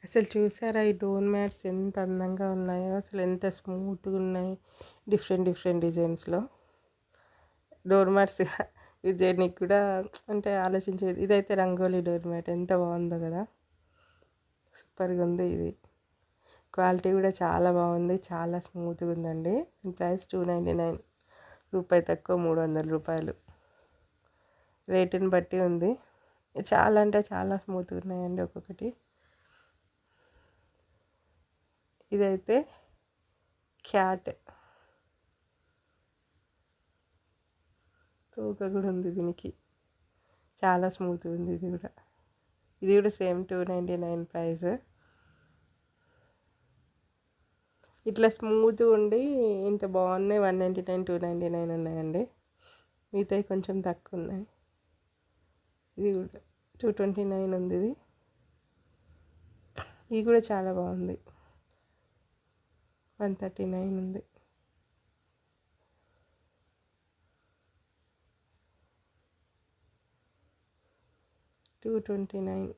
అసలు చూసారా ఈ డోర్ మ్యాట్స్ ఎంత అందంగా ఉన్నాయో, అసలు ఎంత స్మూత్గా ఉన్నాయి. డిఫరెంట్ డిఫరెంట్ డిజైన్స్లో డోర్ మ్యాట్స్ యూజ్ చేయడానికి కూడా అంటే ఆలోచించేది. ఇదైతే రంగోలీ డోర్ మ్యాట్ ఎంత బాగుందో కదా, సూపర్గా ఉంది. ఇది క్వాలిటీ కూడా చాలా బాగుంది, చాలా స్మూత్గా ఉందండి. దీని ప్రైస్ 299 రూపాయి తక్కువ, 300 రూపాయలు. రేటుని బట్టి ఉంది. చాలా అంటే చాలా స్మూత్గా ఉన్నాయండి ఒక్కొక్కటి. ఇదైతే క్యాట్ తోక కూడా ఉంది దీనికి, చాలా స్మూత్గా ఉంది. ఇది కూడా సేమ్ 299 ప్రైస్. ఇట్లా స్మూత్గా ఉండి ఇంత బాగున్నాయి 199, 299 ఉన్నాయండి. మిగతాయి కొంచెం తక్కువ ఉన్నాయి. ఇది కూడా 229 ఉంది. ఇది కూడా చాలా బాగుంది, 139 ఉంది. 229.